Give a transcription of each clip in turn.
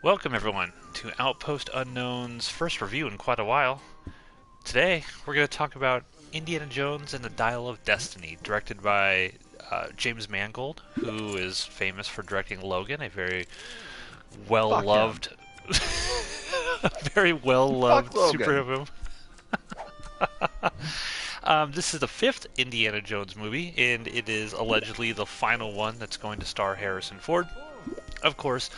Welcome, everyone, to Outpost Unknown's first review in quite a while. Today, we're going to talk about Indiana Jones and the Dial of Destiny, directed by James Mangold, who is famous for directing Logan, a very Fuck him. well-loved, very well-loved Fuck Logan. superhero film. This is the fifth Indiana Jones movie, and it is allegedly the final one that's going to star Harrison Ford. Of course,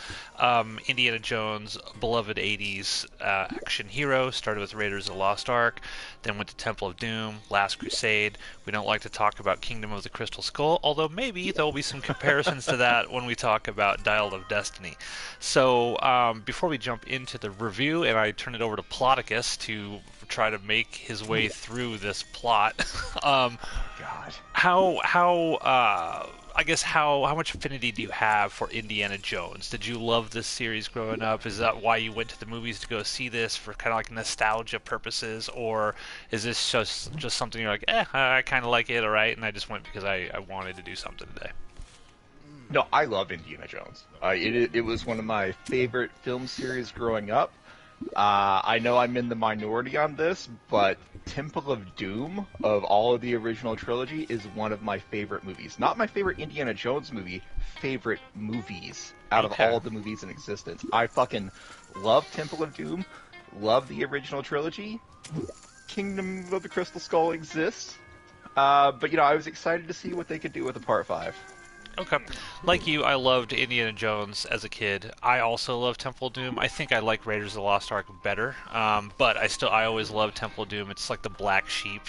Indiana Jones, beloved 80s action hero, started with Raiders of the Lost Ark, then went to Temple of Doom, Last Crusade. We don't like to talk about Kingdom of the Crystal Skull, although maybe there will be some comparisons to that when we talk about Dial of Destiny. So, before we jump into the review, and I turn it over to Ploticus to try to make his way through this plot, God. how much affinity do you have for Indiana Jones? Did you love this series growing up? Is that why you went to the movies to go see this for kind of like nostalgia purposes, or is this just something you're like, I kind of like it, all right, and I just went because I wanted to do something today? No, I love Indiana Jones. It was one of my favorite film series growing up. I know I'm in the minority on this, but Temple of Doom, of all of the original trilogy, is one of my favorite movies. Not my favorite Indiana Jones movie, favorite movies out of Okay. all of the movies in existence. I fucking love Temple of Doom, love the original trilogy. Kingdom of the Crystal Skull exists. But I was excited to see what they could do with a part 5. Okay. Like you, I loved Indiana Jones as a kid. I also love Temple of Doom. I think I like Raiders of the Lost Ark better, but I always love Temple of Doom. It's like the black sheep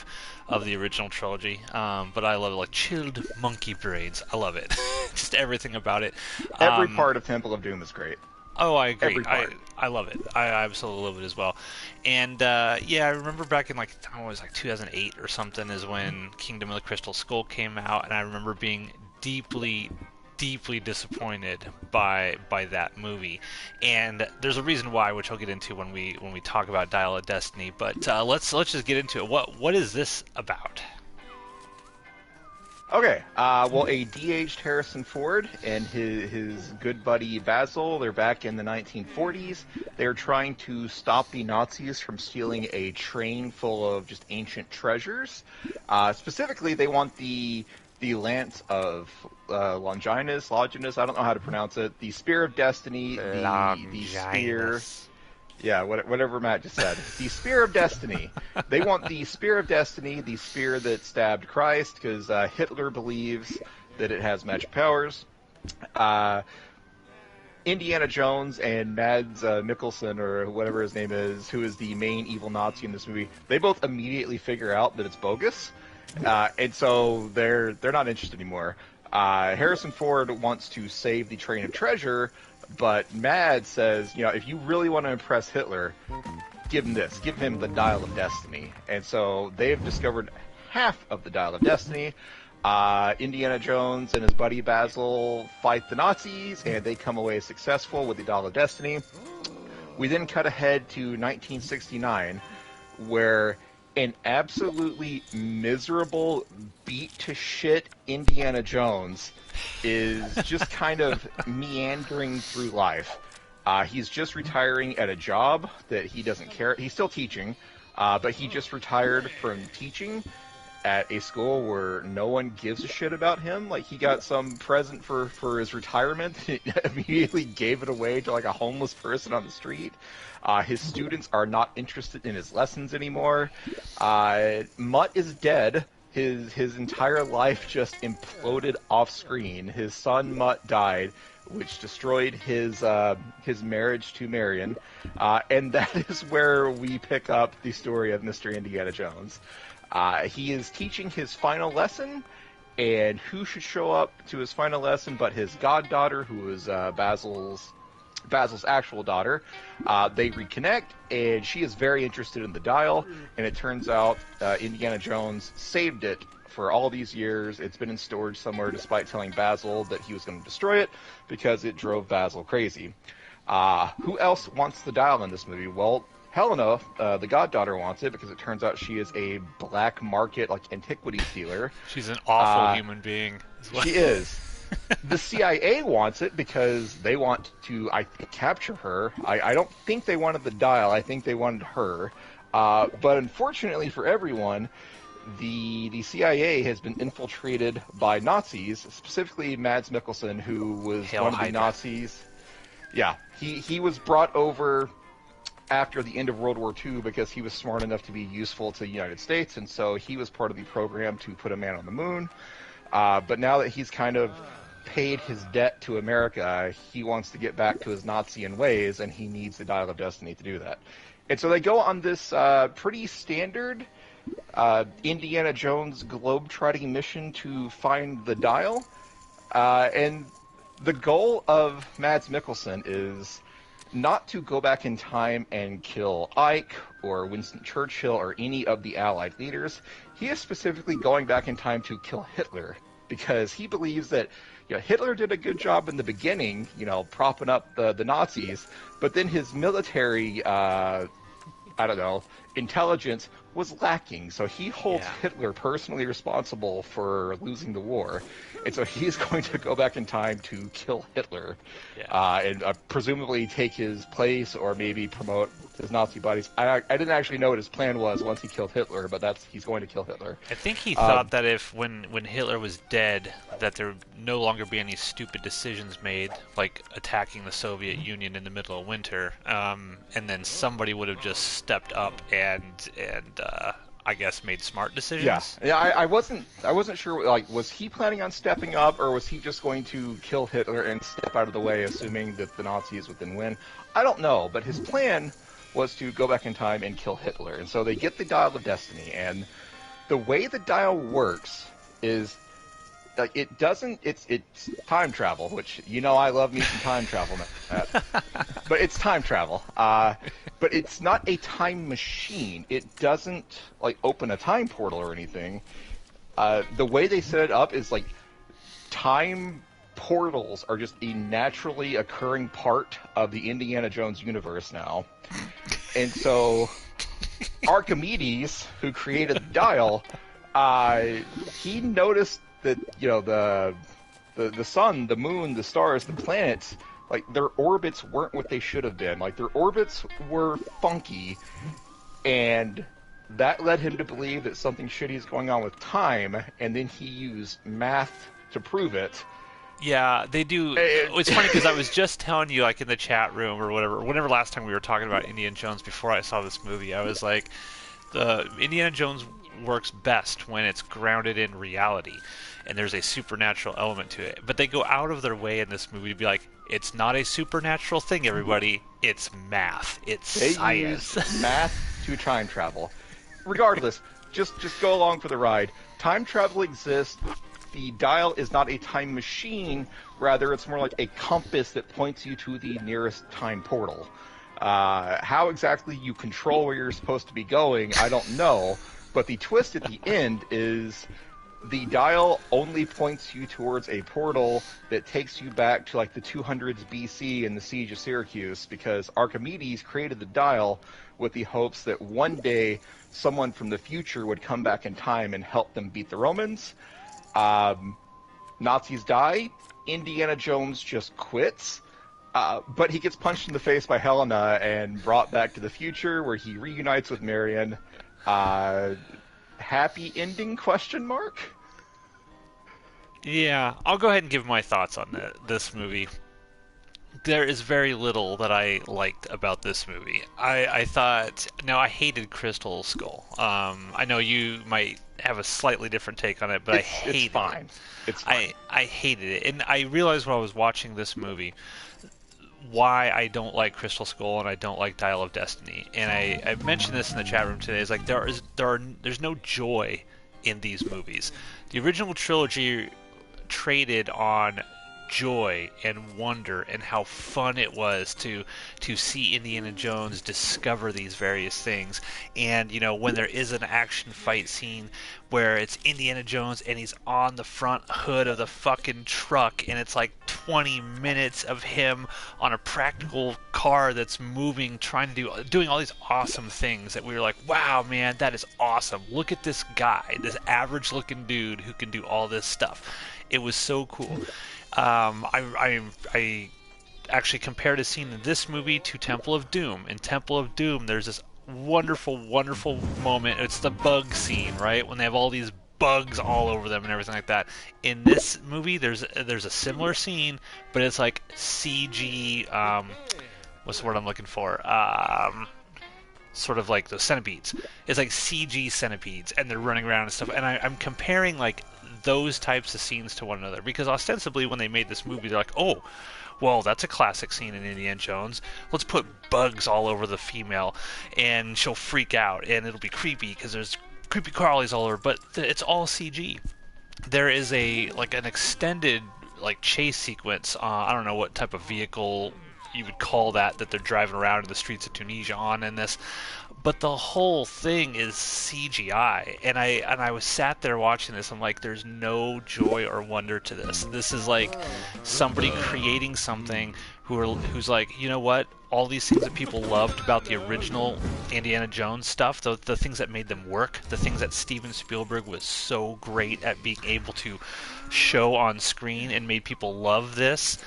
of the original trilogy. But I love it, like chilled monkey brains. I love it. Just everything about it. Every Um, part of Temple of Doom is great. oh, I agree. Every part. I love it. I absolutely love it as well. And yeah, I remember back in like I was like 2008 or something is when Kingdom of the Crystal Skull came out, and I remember being deeply deeply disappointed by that movie, and there's a reason why, which I'll get into when we talk about Dial of Destiny. But let's just get into it. What is this about? Okay, well, a de-aged Harrison Ford and his good buddy Basil, they're back in the 1940s. They're trying to stop the Nazis from stealing a train full of just ancient treasures. Specifically, they want the Lance of Longinus, I don't know how to pronounce it, the Spear of Destiny, the Spear... Longinus. Yeah, whatever Matt just said. The Spear of Destiny. They want the Spear of Destiny, the spear that stabbed Christ, because Hitler believes that it has magic powers. Indiana Jones and Mads Mikkelsen, or whatever his name is, who is the main evil Nazi in this movie, they both immediately figure out that it's bogus, and so they're not interested anymore. Harrison Ford wants to save the train of treasure, but Mad says, if you really want to impress Hitler, give him this. Give him the Dial of Destiny. And so they've discovered half of the Dial of Destiny. Indiana Jones and his buddy Basil fight the Nazis, and they come away successful with the Dial of Destiny. We then cut ahead to 1969, where an absolutely miserable, beat-to-shit Indiana Jones is just kind of meandering through life. He's just retiring at a job that he doesn't care. He's still teaching, but he just retired from teaching at a school where no one gives a shit about him. Like, he got some present for his retirement. He immediately gave it away to, like, a homeless person on the street. His students are not interested in his lessons anymore. Mutt is dead. His entire life just imploded off screen. His son Mutt died, which destroyed his marriage to Marion. And that is where we pick up the story of Mr. Indiana Jones. He is teaching his final lesson, and who should show up to his final lesson but his goddaughter, who is Basil's actual daughter. They reconnect, and she is very interested in the dial, and it turns out Indiana Jones saved it for all these years. It's been in storage somewhere, despite telling Basil that he was going to destroy it because it drove Basil crazy. Who else wants the dial in this movie? Well, Helena, the goddaughter, wants it because it turns out she is a black market, like, antiquities dealer. She's an awful human being. She is. The CIA wants it because they want to, I think, capture her. I don't think they wanted the dial. I think they wanted her. But unfortunately for everyone, the CIA has been infiltrated by Nazis, specifically Mads Mikkelsen, who was Hail one of the Hydra. Nazis. Yeah, he was brought over after the end of World War II because he was smart enough to be useful to the United States, and so he was part of the program to put a man on the moon. But now that he's kind of paid his debt to America, he wants to get back to his Nazian ways, and he needs the Dial of Destiny to do that. And so they go on this pretty standard Indiana Jones globe-trotting mission to find the dial. And the goal of Mads Mikkelsen is not to go back in time and kill Ike or Winston Churchill or any of the Allied leaders. He is specifically going back in time to kill Hitler because he believes that Hitler did a good job in the beginning, propping up the Nazis, but then his military, intelligence was lacking. So he holds Hitler personally responsible for losing the war. And so he's going to go back in time to kill Hitler and presumably take his place or maybe promote his Nazi buddies. I didn't actually know what his plan was once he killed Hitler, but he's going to kill Hitler. I think he thought that when Hitler was dead, that there would no longer be any stupid decisions made, like attacking the Soviet Union in the middle of winter, and then somebody would have just stepped up and I guess made smart decisions. Yeah. I wasn't sure. Like, was he planning on stepping up, or was he just going to kill Hitler and step out of the way, assuming that the Nazis would then win? I don't know, but his plan was to go back in time and kill Hitler. And so they get the Dial of Destiny, and the way the dial works is like it's time travel, which I love me some time travel, Matt. But it's time travel. But it's not a time machine. It doesn't like open a time portal or anything. The way they set it up is like time portals are just a naturally occurring part of the Indiana Jones universe now. And so Archimedes, who created the dial, he noticed that the sun, the moon, the stars, the planets, like their orbits weren't what they should have been. Like their orbits were funky, and that led him to believe that something shitty is going on with time. And then he used math to prove it. Yeah, they do. It's funny because I was just telling you, like in the chat room or whenever last time we were talking about Indiana Jones before I saw this movie, I was like, the Indiana Jones works best when it's grounded in reality and there's a supernatural element to it. But they go out of their way in this movie to be like, it's not a supernatural thing, everybody. It's math. It's science. They use math to time travel. Regardless, just go along for the ride. Time travel exists. The dial is not a time machine. Rather, it's more like a compass that points you to the nearest time portal. How exactly you control where you're supposed to be going, I don't know. But the twist at the end is the dial only points you towards a portal that takes you back to like the 200s BC in the Siege of Syracuse, because Archimedes created the dial with the hopes that one day someone from the future would come back in time and help them beat the Romans. Nazis die. Indiana Jones just quits. But he gets punched in the face by Helena and brought back to the future, where he reunites with Marion. Happy ending? ? Yeah, I'll go ahead and give my thoughts on this movie. There is very little that I liked about this movie. I hated Crystal Skull. I know you might have a slightly different take on it, but I hated it's fine. it. It's fine. I hated it. And I realized when I was watching this movie why I don't like Crystal Skull and I don't like Dial of Destiny. And I mentioned this in the chat room today. It's like there's no joy in these movies. The original trilogy traded on joy and wonder and how fun it was to see Indiana Jones discover these various things. And when there is an action fight scene where it's Indiana Jones and he's on the front hood of the fucking truck and it's like 20 minutes of him on a practical car that's moving, doing all these awesome things that we were like, wow, man, that is awesome. Look at this guy, this average looking dude who can do all this stuff. It was so cool. I actually compared a scene in this movie to Temple of Doom. In Temple of Doom, there's this wonderful, wonderful moment. It's the bug scene, right? When they have all these bugs all over them and everything like that. In this movie, there's a similar scene, but it's like CG. What's the word I'm looking for? Sort of like the centipedes. It's like CG centipedes, and they're running around and stuff. And I'm comparing like those types of scenes to one another because ostensibly when they made this movie, they're like, oh, well, that's a classic scene in Indiana Jones. Let's put bugs all over the female, and she'll freak out, and it'll be creepy because there's creepy crawlies all over. But it's all CG. There is an extended like chase sequence. I don't know what type of vehicle you would call that they're driving around in the streets of Tunisia on in this, but the whole thing is CGI, and I was sat there watching this. I'm like, there's no joy or wonder to this. This is like somebody creating something who's like, you know what? All these things that people loved about the original Indiana Jones stuff, the things that made them work, the things that Steven Spielberg was so great at being able to show on screen and made people love this.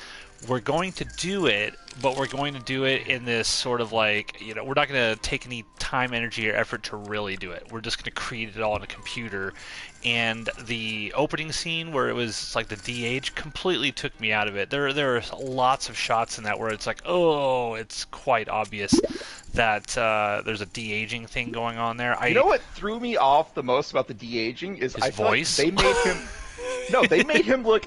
We're going to do it, but we're going to do it in this sort of like, we're not going to take any time, energy, or effort to really do it. We're just going to create it all on a computer. And the opening scene where it was like the de-age completely took me out of it. There are lots of shots in that where it's like, oh, it's quite obvious that there's a de-aging thing going on there. You know what threw me off the most about the de-aging is his voice? Like they made him... No, they made him look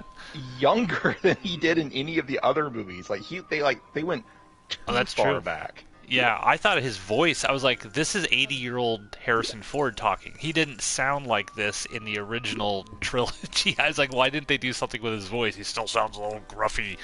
younger than he did in any of the other movies. Like they went too far back. Yeah, I thought his voice, I was like, this is 80-year-old Harrison Ford talking. He didn't sound like this in the original trilogy. I was like, why didn't they do something with his voice? He still sounds a little gruffy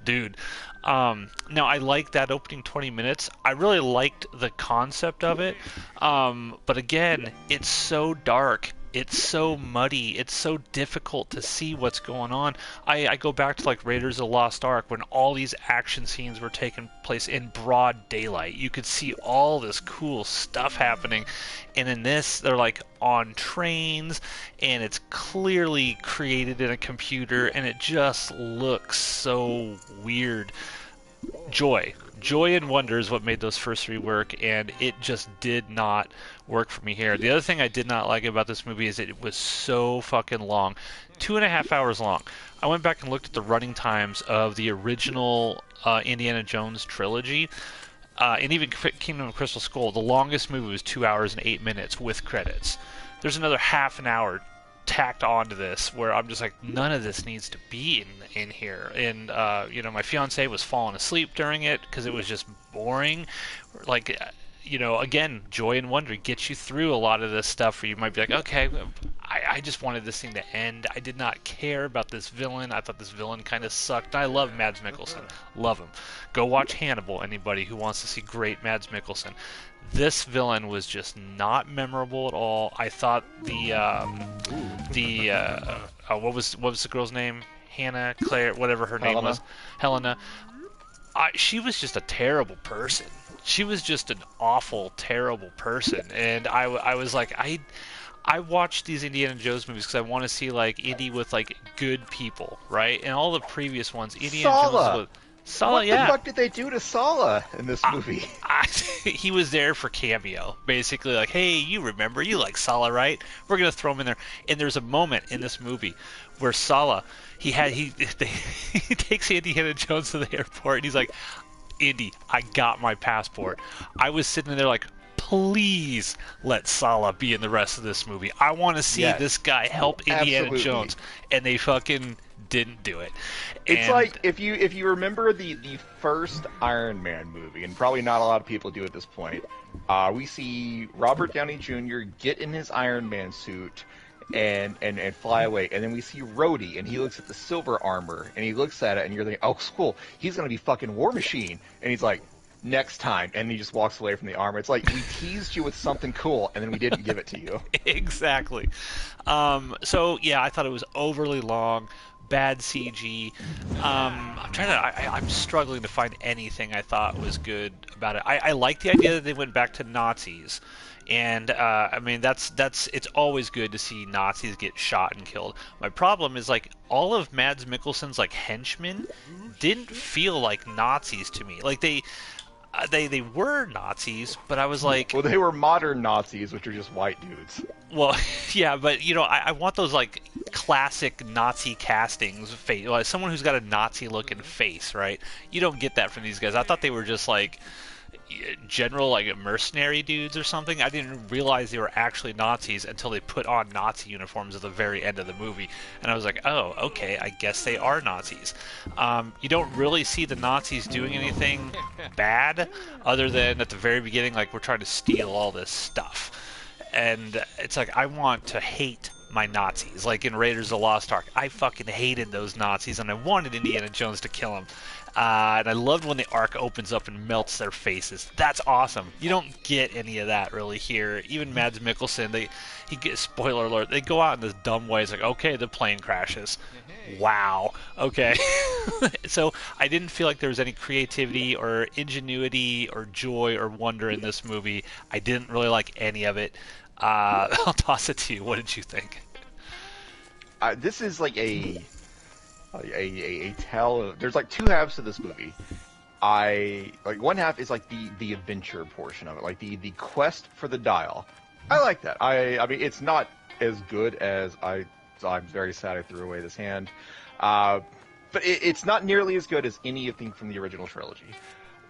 dude. Now, I liked that opening 20 minutes. I really liked the concept of it. But again, it's so dark. It's so muddy. It's so difficult to see what's going on. I go back to like Raiders of the Lost Ark when all these action scenes were taking place in broad daylight. You could see all this cool stuff happening. And in this, they're like on trains, and it's clearly created in a computer, and it just looks so weird. Joy and wonder is what made those first three work, and it just did not work for me here. The other thing I did not like about this movie is it was so fucking long. 2.5 hours long. I went back and looked at the running times of the original Indiana Jones trilogy, and even Kingdom of Crystal Skull. The longest movie was 2 hours and 8 minutes with credits. There's another half an hour tacked onto this where I'm just like, none of this needs to be in here. And my fiance was falling asleep during it because it was just boring. Like, again, joy and wonder gets you through a lot of this stuff where you might be like, okay, I just wanted this thing to end. I did not care about this villain. I thought this villain kind of sucked. I love Mads Mikkelsen. Love him. Go watch Hannibal, anybody who wants to see great Mads Mikkelsen. This villain was just not memorable at all. I thought what was the girl's name? Hannah, Claire, whatever her name was, Helena. She was just a terrible person. She was just an awful, terrible person. And I was like, I watch these Indiana Jones movies because I want to see like Indy with like good people, right? And all the previous ones, Indiana Jones was Sala, what the fuck did they do to Sala in this movie? He was there for cameo, basically like, hey, you remember, you like Sala, right? We're gonna throw him in there. And there's a moment in this movie where Sala, he takes Indiana Jones to the airport, and he's like, Indy, I got my passport. I was sitting there like, please let Sala be in the rest of this movie. I want to see this guy help Indiana Jones, and they fucking didn't do it. It's like if you remember the first Iron Man movie, and probably not a lot of people do at this point. We see Robert Downey Jr. get in his Iron Man suit and fly away, and then we see Rhodey, and he looks at the silver armor, and he looks at it, and you're thinking, oh, cool, he's gonna be fucking War Machine, and he's like, next time, and he just walks away from the armor. It's like we teased you with something cool, and then we didn't give it to you. Exactly. So yeah, I thought it was overly long. bad CG. I'm struggling to find anything I thought was good about it. I like the idea that they went back to Nazis. And I mean, it's always good to see Nazis get shot and killed. My problem is like all of Mads Mikkelsen's like henchmen didn't feel like Nazis to me. Like they were Nazis, but I was like, well, they were modern Nazis, which are just white dudes. well, yeah, but you know, I want those like classic Nazi castings, like someone who's got a Nazi-looking face, right? You don't get that from these guys. I thought they were just like general like mercenary dudes or something. I didn't realize they were actually Nazis until they put on Nazi uniforms at the very end of the movie, and I was like, oh, okay, I guess they are Nazis. You don't really see the Nazis doing anything bad other than at the very beginning, like we're trying to steal all this stuff, and it's like I want to hate my Nazis, like in Raiders of the Lost Ark. I fucking hated those Nazis, and I wanted Indiana Jones to kill them. And I loved when the Ark opens up and melts their faces. That's awesome. You don't get any of that really here. Even Mads Mikkelsen, he gets, spoiler alert, they go out in this dumb way. It's like, okay, the plane crashes. Wow. Okay. So I didn't feel like there was any creativity or ingenuity or joy or wonder in this movie. I didn't really like any of it. I'll toss it to you. What did you think? This is like a tale of, there's like two halves to this movie. One half is like the adventure portion of it, like the quest for the dial. I like that. I mean, it's not as good as I'm very sad I threw away this hand, but it's not nearly as good as anything from the original trilogy.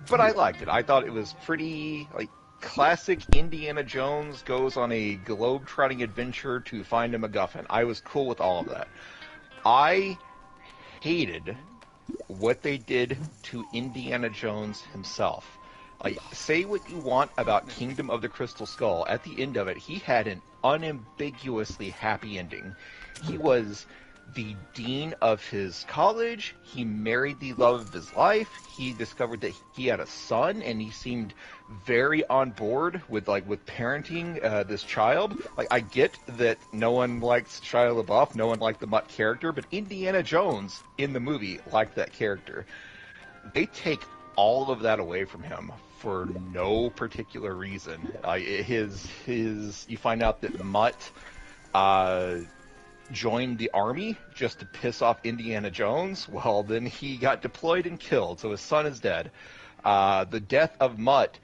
But I liked it. I thought it was pretty like classic Indiana Jones goes on a globe-trotting adventure to find a MacGuffin. I was cool with all of that. I hated what they did to Indiana Jones himself. Like, say what you want about Kingdom of the Crystal Skull. At the end of it, he had an unambiguously happy ending. He was the dean of his college. He married the love of his life. He discovered that he had a son, and he seemed very on board with parenting this child. Like, I get that no one likes Shia LaBeouf, no one liked the Mutt character, but Indiana Jones in the movie liked that character. They take all of that away from him for no particular reason. You find out that Mutt joined the army just to piss off Indiana Jones. Well, then he got deployed and killed, so his son is dead. The death of Mutt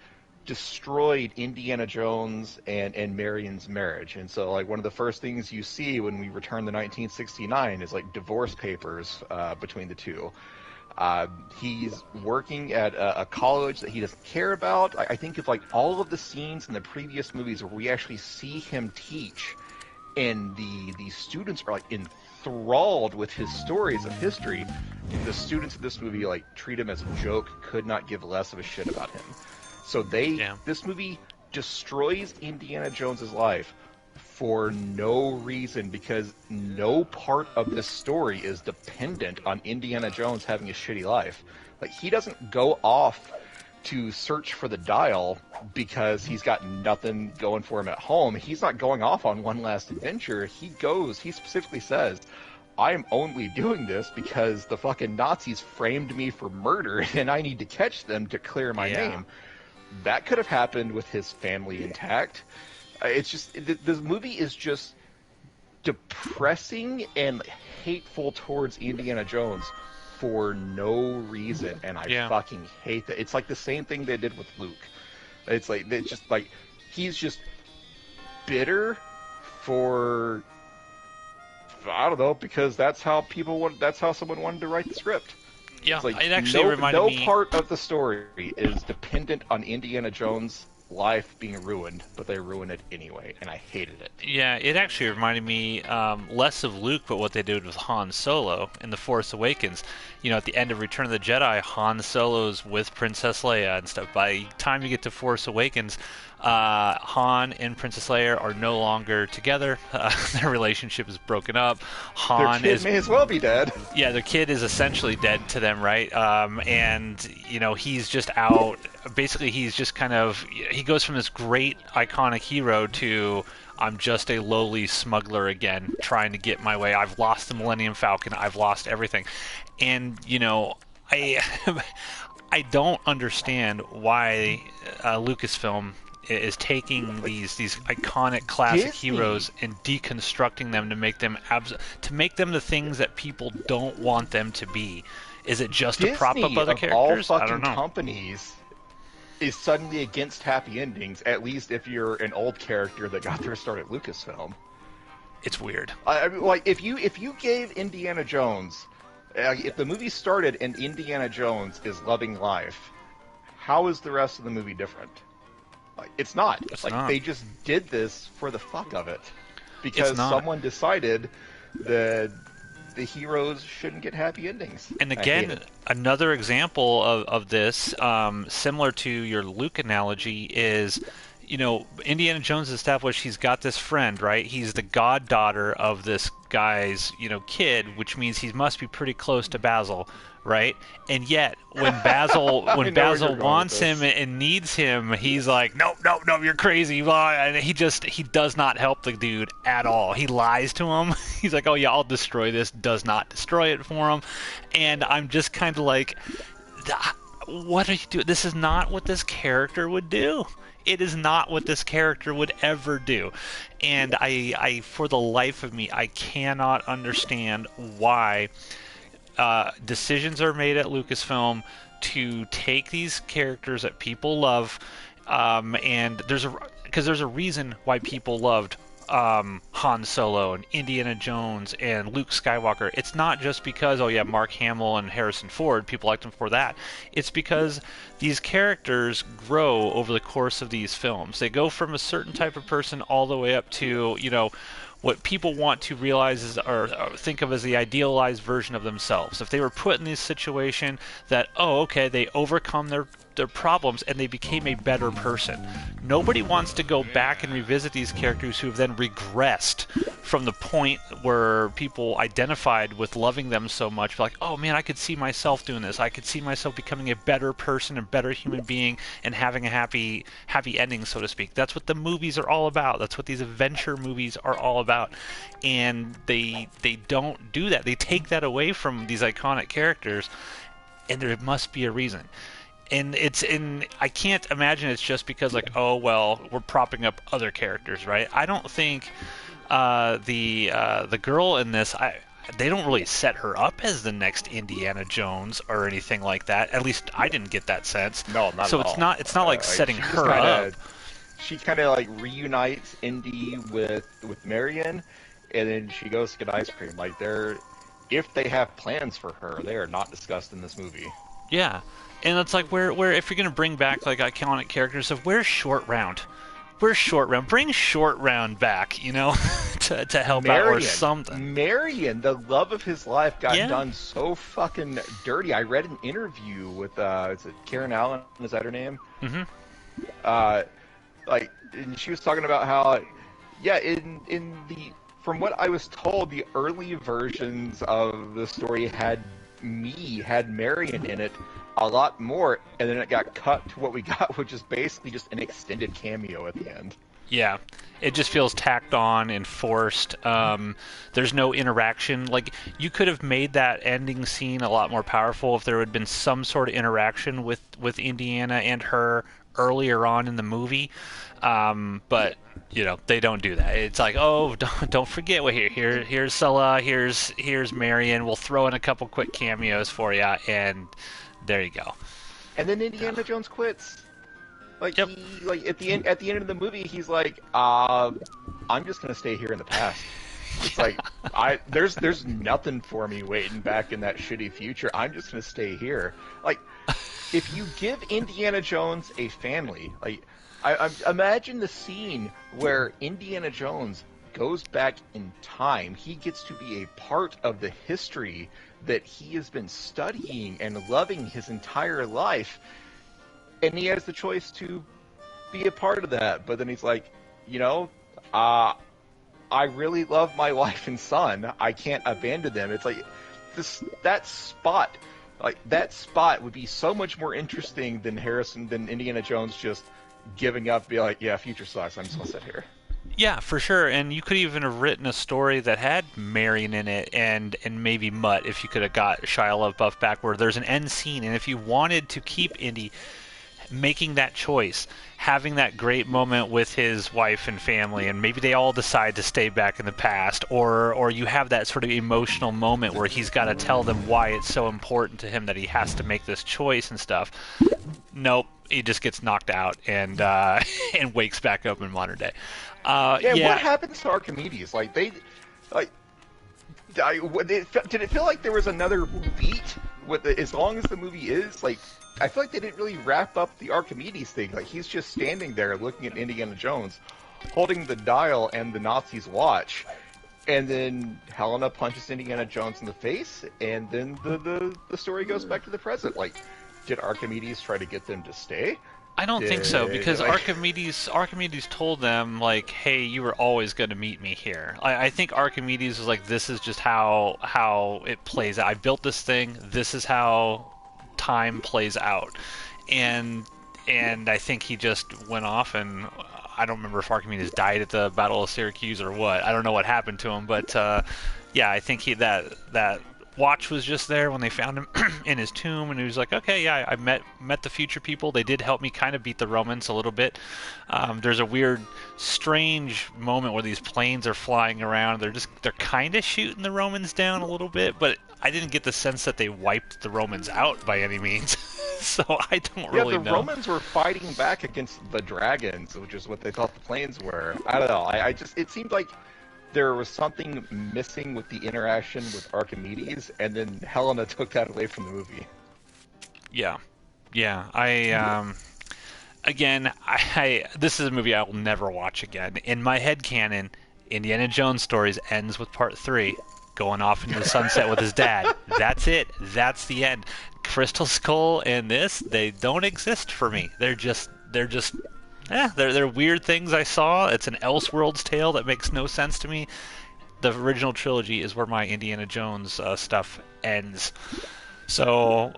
destroyed Indiana Jones and Marion's marriage. And so, like, one of the first things you see when we return to 1969 is, like, divorce papers between the two. He's working at a college that he doesn't care about. I think of, like, all of the scenes in the previous movies where we actually see him teach, and the students are, like, enthralled with his stories of history. The students in this movie, like, treat him as a joke, could not give less of a shit about him. So this movie destroys Indiana Jones's life for no reason, because no part of this story is dependent on Indiana Jones having a shitty life. Like, he doesn't go off to search for the dial because he's got nothing going for him at home. He's not going off on one last adventure. He specifically says, I am only doing this because the fucking Nazis framed me for murder and I need to catch them to clear my name. That could have happened with his family intact. It's just, this movie is just depressing and hateful towards Indiana Jones for no reason, and I fucking hate that. It's like the same thing they did with Luke. It's just like he's just bitter for, I don't know, because that's how someone wanted to write the script. Yeah, like, it actually reminded me. No part of the story is dependent on Indiana Jones' life being ruined, but they ruin it anyway, and I hated it. Yeah, it actually reminded me less of Luke, but what they did with Han Solo in The Force Awakens. You know, at the end of Return of the Jedi, Han Solo's with Princess Leia and stuff. By the time you get to Force Awakens, Han and Princess Leia are no longer together. Their relationship is broken up. Their kid may as well be dead. Yeah, their kid is essentially dead to them, right? And, you know, he's just out. Basically, he's just kind of... he goes from this great iconic hero to I'm just a lowly smuggler again, trying to get my way. I've lost the Millennium Falcon. I've lost everything, and I I don't understand why Lucasfilm is taking these iconic classic Disney. heroes and deconstructing them to make them the things that people don't want them to be. Is it just to prop up Disney, other of characters? all I don't fucking know. companies, is suddenly against happy endings, at least if you're an old character that got their start at Lucasfilm. It's weird. I mean, like, if you gave Indiana Jones, if the movie started and Indiana Jones is loving life, how is the rest of the movie different? Like, it's not. It's like, not. they just did this for the fuck of it. Because It's not. someone decided that the heroes shouldn't get happy endings. And I hate again, it. another example of this, similar to your Luke analogy, is, Indiana Jones established he's got this friend, right? He's the goddaughter of this guy's, kid, which means he must be pretty close to Basil, right? And yet, when Basil wants him and needs him, he's like, no, you're crazy. And he does not help the dude at all. He lies to him. He's like, oh yeah, I'll destroy this. Does not destroy it for him. And I'm just kind of like, what are you doing? This is not what this character would do. It is not what this character would ever do. And I for the life of me, I cannot understand why decisions are made at Lucasfilm to take these characters that people love, and there's a reason why people loved Han Solo and Indiana Jones and Luke Skywalker. It's not just because, oh yeah, Mark Hamill and Harrison Ford, people liked them for that. It's because these characters grow over the course of these films. They go from a certain type of person all the way up to, what people want to realize is, or think of as the idealized version of themselves. If they were put in this situation that, oh, okay, they overcome their problems and they became a better person. Nobody wants to go back and revisit these characters who have then regressed from the point where people identified with loving them so much. Like, oh man, I could see myself doing this. I could see myself becoming a better person, a better human being, and having a happy ending, so to speak. That's what the movies are all about. That's what these adventure movies are all about. And they don't do that. They take that away from these iconic characters, and there must be a reason. And I can't imagine it's just because, like, oh well, we're propping up other characters, right? I don't think the girl in this, they don't really set her up as the next Indiana Jones or anything like that. At least I didn't get that sense. No, not so at all. It's not like setting her up. She kind of like reunites Indy with Marion, and then she goes to get ice cream. Like, if they have plans for her, they are not discussed in this movie. Yeah. And it's like, where if you're going to bring back, like, iconic characters, where's Short Round? Where's Short Round? Bring Short Round back, to help out or something. Marion, the love of his life, got done so fucking dirty. I read an interview with, is it Karen Allen? Is that her name? Mm-hmm. And she was talking about how, from what I was told, the early versions of the story had Marion in it a lot more, and then it got cut to what we got, which is basically just an extended cameo at the end. Yeah, it just feels tacked on and forced. There's no interaction. Like, you could have made that ending scene a lot more powerful if there had been some sort of interaction with Indiana and her earlier on in the movie. But they don't do that. It's like, oh, don't forget, well, here's Sulla, here's Marion. We'll throw in a couple quick cameos for you, and there you go. And then Indiana Jones quits. Like, yep. At the end of the movie, he's like, I'm just gonna stay here in the past. It's like, there's nothing for me waiting back in that shitty future. I'm just gonna stay here. Like, if you give Indiana Jones a family, like, I imagine the scene where Indiana Jones goes back in time. He gets to be a part of the history that he has been studying and loving his entire life, and he has the choice to be a part of that. But then he's like, I really love my wife and son. I can't abandon them. It's like that spot would be so much more interesting than Indiana Jones just giving up, be like, yeah, future sucks. I'm just gonna sit here. Yeah, for sure. And you could even have written a story that had Marion in it and maybe Mutt if you could have got Shia LaBeouf back where there's an end scene. And if you wanted to keep Indy making that choice, having that great moment with his wife and family, and maybe they all decide to stay back in the past, or you have that sort of emotional moment where he's got to tell them why it's so important to him that he has to make this choice and stuff. Nope, he just gets knocked out and and wakes back up in modern day. Yeah. What happens to Archimedes? Like did it feel like there was another beat with as long as the movie is like? I feel like they didn't really wrap up the Archimedes thing. Like he's just standing there looking at Indiana Jones, holding the dial and the Nazis watch, and then Helena punches Indiana Jones in the face, and then the story goes back to the present. Like, did Archimedes try to get them to stay? I don't think so, because Archimedes told them, like, hey, you were always going to meet me here. I think Archimedes was like, this is just how it plays out. I built this thing. This is how time plays out. And I think he just went off, and I don't remember if Archimedes died at the Battle of Syracuse or what. I don't know what happened to him, but yeah, I think that watch was just there when they found him in his tomb, and he was like, okay, yeah, I met the future people. They did help me kind of beat the Romans a little bit. There's a weird, strange moment where these planes are flying around. They're kind of shooting the Romans down a little bit, but I didn't get the sense that they wiped the Romans out by any means. So I don't really know. Yeah, the Romans were fighting back against the dragons, which is what they thought the planes were. I don't know. It seemed like there was something missing with the interaction with Archimedes, and then Helena took that away from the movie. Yeah. Again, this is a movie I will never watch again. In my head canon, Indiana Jones Stories ends with part 3, going off into the sunset with his dad. That's it. That's the end. Crystal Skull and this, they don't exist for me. They're weird things I saw. It's an Elseworlds tale that makes no sense to me. The original trilogy is where my Indiana Jones stuff ends. So,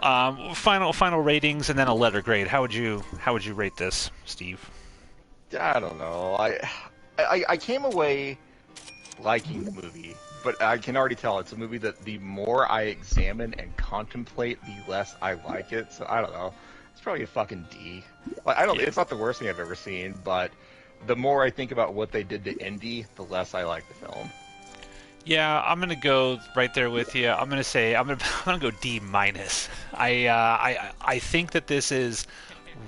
final ratings and then a letter grade. How would you rate this, Steve? I don't know. I came away liking the movie, but I can already tell it's a movie that the more I examine and contemplate, the less I like it. So I don't know. It's probably a fucking D. Like, it's not the worst thing I've ever seen, but the more I think about what they did to Indy, the less I like the film. Yeah, I'm gonna go right there with you. I'm gonna go D minus. I think that this is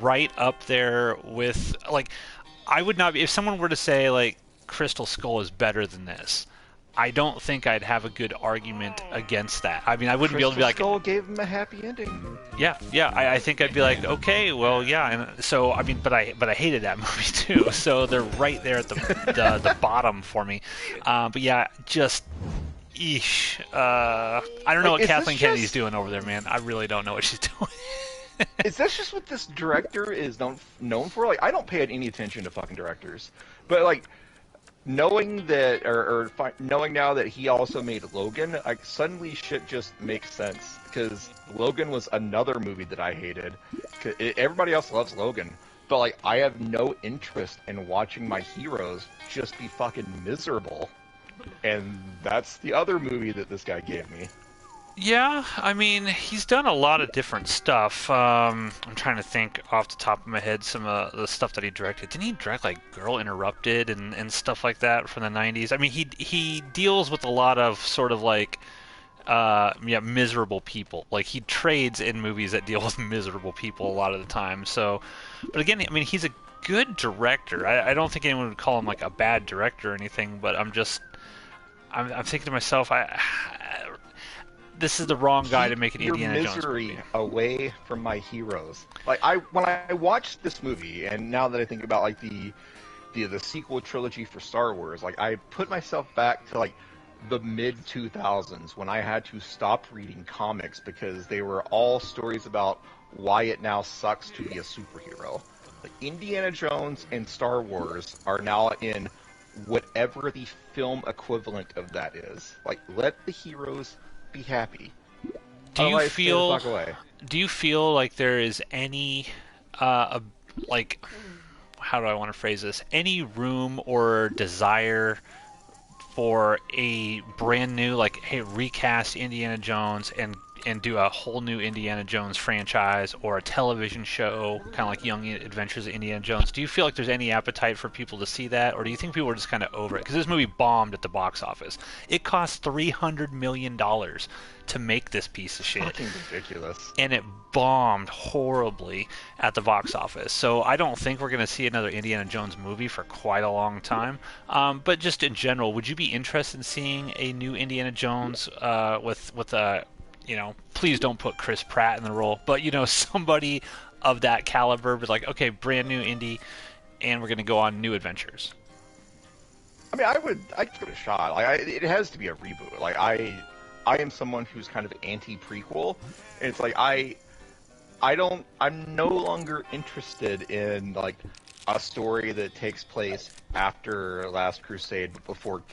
right up there with, like, I would not be, if someone were to say like Crystal Skull is better than this, I don't think I'd have a good argument against that. I mean, I wouldn't be able to be like, Crystal Skull gave him a happy ending. Yeah. I think I'd be like, okay, well, yeah. And so, I mean, but I hated that movie too. So they're right there at the bottom for me. But yeah, just, eesh. I don't know what Kathleen Kennedy's doing over there, man. I really don't know what she's doing. Is this just what this director is known for? Like, I don't pay any attention to fucking directors, but like, knowing that, knowing now that he also made Logan, like, suddenly shit just makes sense, because Logan was another movie that I hated. Everybody else loves Logan, but like, I have no interest in watching my heroes just be fucking miserable, and that's the other movie that this guy gave me. Yeah, I mean, he's done a lot of different stuff. I'm trying to think off the top of my head some of the stuff that he directed. Didn't he direct, like, Girl Interrupted and stuff like that from the 90s? I mean, he deals with a lot of sort of, like, miserable people. Like, he trades in movies that deal with miserable people a lot of the time. So, but again, I mean, he's a good director. I don't think anyone would call him, like, a bad director or anything, but I'm thinking to myself, this is the wrong guy to make an Indiana Jones movie. Your misery away from my heroes. Like, when I watched this movie, and now that I think about, like, the sequel trilogy for Star Wars, like, I put myself back to, like, the mid-2000s when I had to stop reading comics because they were all stories about why it now sucks to be a superhero. Like, Indiana Jones and Star Wars are now in whatever the film equivalent of that is. Like, let the heroes be happy. Do you feel like there is any like, how do I want to phrase this? Any room or desire for a brand new, like, hey, recast Indiana Jones and do a whole new Indiana Jones franchise or a television show, kind of like Young Adventures of Indiana Jones. Do you feel like there's any appetite for people to see that, or do you think people are just kind of over it? Because this movie bombed at the box office. It cost $300 million to make this piece of shit. Fucking ridiculous. And it bombed horribly at the box office. So I don't think we're going to see another Indiana Jones movie for quite a long time. But just in general, would you be interested in seeing a new Indiana Jones with a, you know, please don't put Chris Pratt in the role, but, you know, somebody of that caliber, but like, okay, brand new Indy, and we're going to go on new adventures? I mean, I'd give it a shot. Like, it has to be a reboot. Like, I am someone who's kind of anti-prequel, and it's like I'm no longer interested in like a story that takes place after Last Crusade, before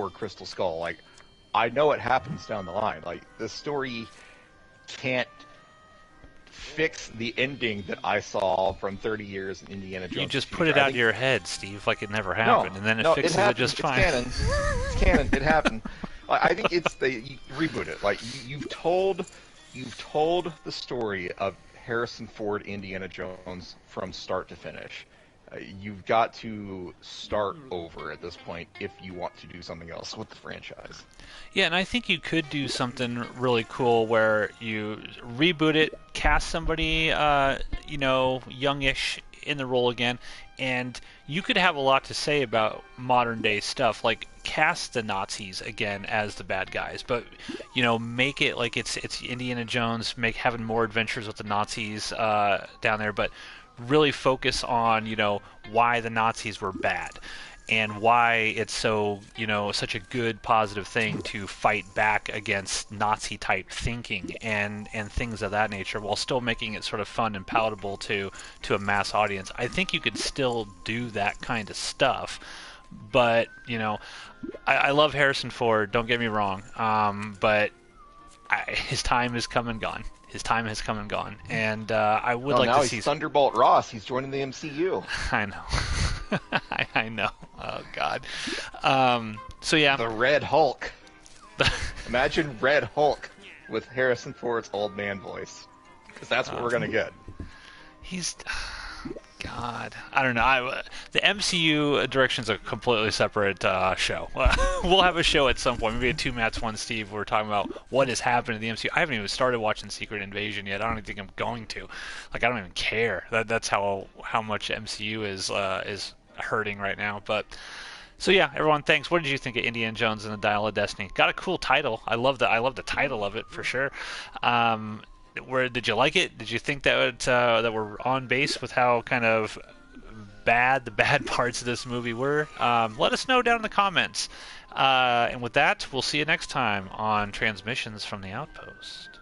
Crystal Skull. Like, I know it happens down the line. Like, the story can't fix the ending that I saw from 30 years in Indiana Jones. You just put it out of your head, Steve, like it never happened, and then it fixes it just fine. It's canon. It happened. I think it's you reboot it. Like, you've told the story of Harrison Ford Indiana Jones from start to finish. You've got to start over at this point if you want to do something else with the franchise. Yeah, and I think you could do something really cool where you reboot it, cast somebody, you know, youngish in the role again, and you could have a lot to say about modern day stuff, like cast the Nazis again as the bad guys, but, you know, make it like it's Indiana Jones, having more adventures with the Nazis down there, but really focus on, you know, why the Nazis were bad and why it's so, you know, such a good positive thing to fight back against Nazi type thinking and things of that nature, while still making it sort of fun and palatable to a mass audience. I think you could still do that kind of stuff, but, you know, I love Harrison Ford, don't get me wrong, but his time has come and gone. His time has come and gone, and I would like to see. Now he's Thunderbolt Ross. He's joining the MCU. I know. I know. Oh God. So yeah. The Red Hulk. Imagine Red Hulk with Harrison Ford's old man voice, because that's what we're gonna get. He's. God, I don't know. The MCU direction's a completely separate show. We'll have a show at some point, maybe a two Matts, one Steve. Where we're talking about what has happened to the MCU. I haven't even started watching Secret Invasion yet. I don't even think I'm going to. Like, I don't even care. That's how much MCU is hurting right now. But so yeah, everyone, thanks. What did you think of Indiana Jones and the Dial of Destiny? Got a cool title. I love the title of it for sure. Where did you like it? Did you think that we're on base with how kind of bad the bad parts of this movie were? Let us know down in the comments. And with that, we'll see you next time on Transmissions from the Outpost.